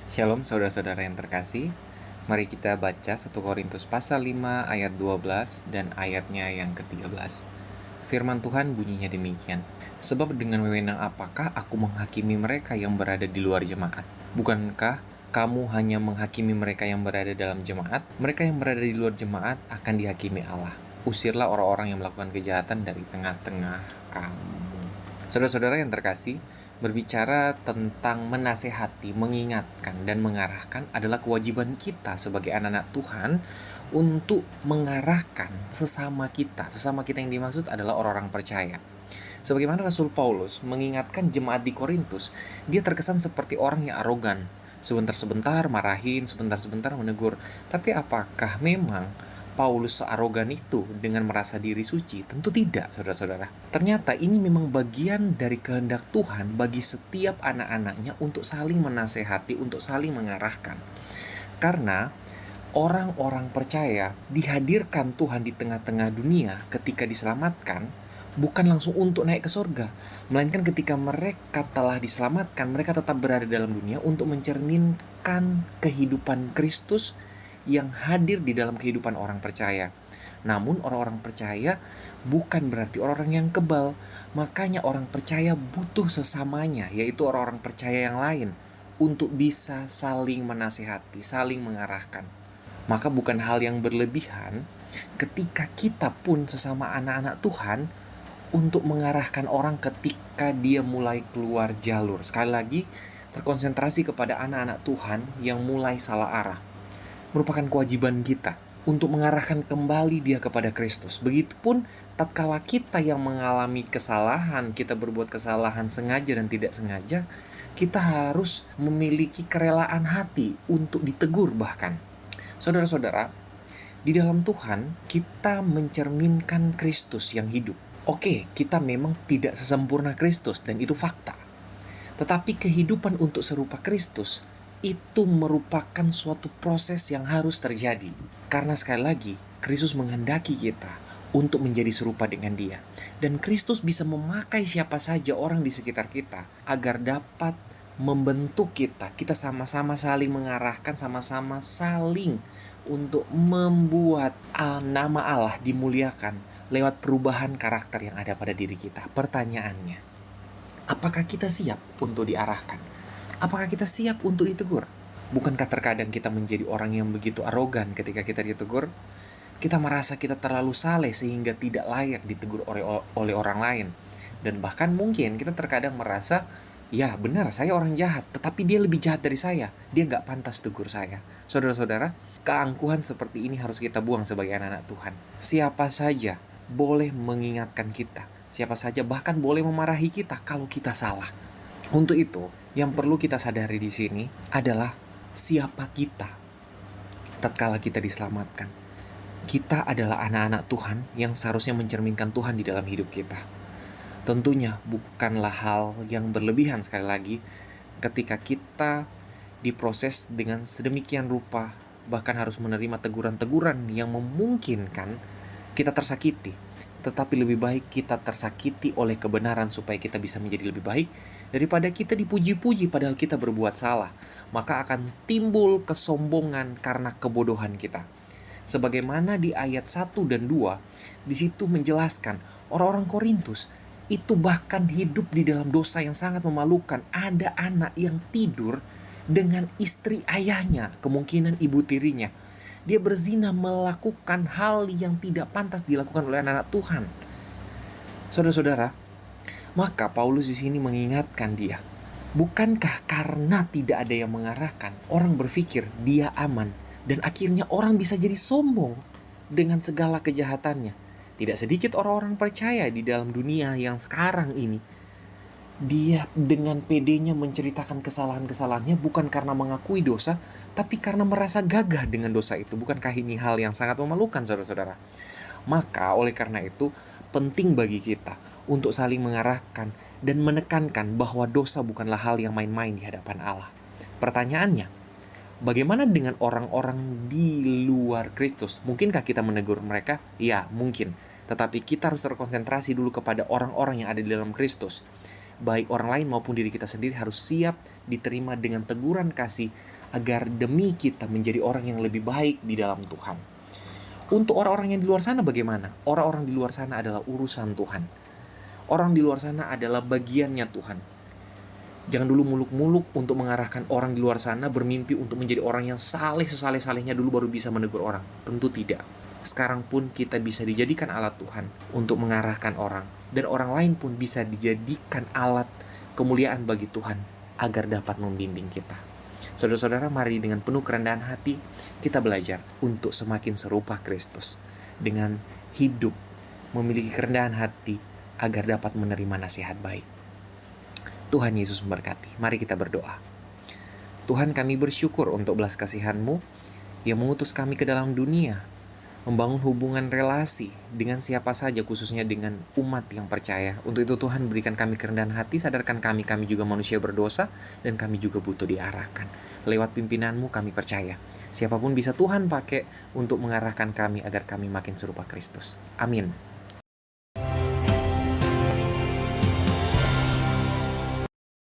Shalom saudara-saudara yang terkasih. Mari kita baca 1 Korintus pasal 5 ayat 12 dan ayatnya yang ke-13. Firman Tuhan bunyinya demikian. Sebab dengan wewenang apakah aku menghakimi mereka yang berada di luar jemaat? Bukankah kamu hanya menghakimi mereka yang berada dalam jemaat? Mereka yang berada di luar jemaat akan dihakimi Allah. Usirlah orang-orang yang melakukan kejahatan dari tengah-tengah kamu. Saudara-saudara yang terkasih, berbicara tentang menasehati, mengingatkan, dan mengarahkan adalah kewajiban kita sebagai anak-anak Tuhan untuk mengarahkan sesama kita. Sesama kita yang dimaksud adalah orang-orang percaya. Sebagaimana Rasul Paulus mengingatkan jemaat di Korintus, dia terkesan seperti orang yang arogan. Sebentar-sebentar marahin, sebentar-sebentar menegur. Tapi apakah memang Paulus searogan itu dengan merasa diri suci? Tentu tidak, saudara-saudara. Ternyata ini memang bagian dari kehendak Tuhan bagi setiap anak-anaknya untuk saling menasehati, untuk saling mengarahkan. Karena orang-orang percaya dihadirkan Tuhan di tengah-tengah dunia ketika diselamatkan, bukan langsung untuk naik ke surga, melainkan ketika mereka telah diselamatkan, mereka tetap berada dalam dunia untuk mencerminkan kehidupan Kristus yang hadir di dalam kehidupan orang percaya. Namun orang-orang percaya bukan berarti orang-orang yang kebal. Makanya orang percaya butuh sesamanya, yaitu orang-orang percaya yang lain, untuk bisa saling menasihati, saling mengarahkan. Maka bukan hal yang berlebihan ketika kita pun sesama anak-anak Tuhan untuk mengarahkan orang ketika dia mulai keluar jalur. Sekali lagi, terkonsentrasi kepada anak-anak Tuhan yang mulai salah arah merupakan kewajiban kita untuk mengarahkan kembali dia kepada Kristus. Begitupun tatkala kita yang mengalami kesalahan, kita berbuat kesalahan sengaja dan tidak sengaja, kita harus memiliki kerelaan hati untuk ditegur bahkan. Saudara-saudara, di dalam Tuhan kita mencerminkan Kristus yang hidup. Oke, kita memang tidak sesempurna Kristus dan itu fakta. Tetapi kehidupan untuk serupa Kristus itu merupakan suatu proses yang harus terjadi. Karena sekali lagi, Kristus menghendaki kita untuk menjadi serupa dengan Dia. Dan Kristus bisa memakai siapa saja orang di sekitar kita agar dapat membentuk kita. Kita sama-sama saling mengarahkan, sama-sama saling untuk membuat nama Allah dimuliakan lewat perubahan karakter yang ada pada diri kita. Pertanyaannya, apakah kita siap untuk diarahkan? Apakah kita siap untuk ditegur? Bukankah terkadang kita menjadi orang yang begitu arogan ketika kita ditegur? Kita merasa kita terlalu saleh sehingga tidak layak ditegur oleh orang lain. Dan bahkan mungkin kita terkadang merasa, ya benar saya orang jahat, tetapi dia lebih jahat dari saya. Dia nggak pantas tegur saya. Saudara-saudara, keangkuhan seperti ini harus kita buang sebagai anak-anak Tuhan. Siapa saja boleh mengingatkan kita. Siapa saja bahkan boleh memarahi kita kalau kita salah. Untuk itu, yang perlu kita sadari di sini adalah siapa kita tatkala kita diselamatkan. Kita adalah anak-anak Tuhan yang seharusnya mencerminkan Tuhan di dalam hidup kita. Tentunya bukanlah hal yang berlebihan sekali lagi ketika kita diproses dengan sedemikian rupa, bahkan harus menerima teguran-teguran yang memungkinkan kita tersakiti. Tetapi lebih baik kita tersakiti oleh kebenaran supaya kita bisa menjadi lebih baik daripada kita dipuji-puji padahal kita berbuat salah. Maka akan timbul kesombongan karena kebodohan kita. Sebagaimana di ayat 1 dan 2, di situ menjelaskan orang-orang Korintus itu bahkan hidup di dalam dosa yang sangat memalukan. Ada anak yang tidur dengan istri ayahnya, kemungkinan ibu tirinya. Dia berzina, melakukan hal yang tidak pantas dilakukan oleh anak-anak Tuhan. Saudara-saudara, maka Paulus di sini mengingatkan dia. Bukankah karena tidak ada yang mengarahkan, orang berpikir dia aman, dan akhirnya orang bisa jadi sombong dengan segala kejahatannya. Tidak sedikit orang-orang percaya di dalam dunia yang sekarang ini, dia dengan pedenya menceritakan kesalahan-kesalahannya bukan karena mengakui dosa, tapi karena merasa gagah dengan dosa itu. Bukankah ini hal yang sangat memalukan, saudara-saudara? Maka oleh karena itu, penting bagi kita untuk saling mengarahkan dan menekankan bahwa dosa bukanlah hal yang main-main di hadapan Allah. Pertanyaannya, bagaimana dengan orang-orang di luar Kristus? Mungkinkah kita menegur mereka? Ya, mungkin. Tetapi kita harus terkonsentrasi dulu kepada orang-orang yang ada di dalam Kristus. Baik orang lain maupun diri kita sendiri harus siap diterima dengan teguran kasih agar demi kita menjadi orang yang lebih baik di dalam Tuhan. Untuk orang-orang yang di luar sana bagaimana? Orang-orang di luar sana adalah urusan Tuhan. Orang di luar sana adalah bagiannya Tuhan. Jangan dulu muluk-muluk untuk mengarahkan orang di luar sana bermimpi untuk menjadi orang yang saleh sesaleh-salehnya dulu baru bisa menegur orang. Tentu tidak. Sekarang pun kita bisa dijadikan alat Tuhan untuk mengarahkan orang. Dan orang lain pun bisa dijadikan alat kemuliaan bagi Tuhan agar dapat membimbing kita. Saudara-saudara, mari dengan penuh kerendahan hati kita belajar untuk semakin serupa Kristus. Dengan hidup memiliki kerendahan hati agar dapat menerima nasihat baik. Tuhan Yesus memberkati. Mari kita berdoa. Tuhan, kami bersyukur untuk belas kasihan-Mu yang mengutus kami ke dalam dunia, membangun hubungan relasi dengan siapa saja, khususnya dengan umat yang percaya. Untuk itu Tuhan, berikan kami kerendahan hati, sadarkan kami juga manusia berdosa, dan kami juga butuh diarahkan. Lewat pimpinan-Mu kami percaya, siapapun bisa Tuhan pakai untuk mengarahkan kami agar kami makin serupa Kristus. Amin.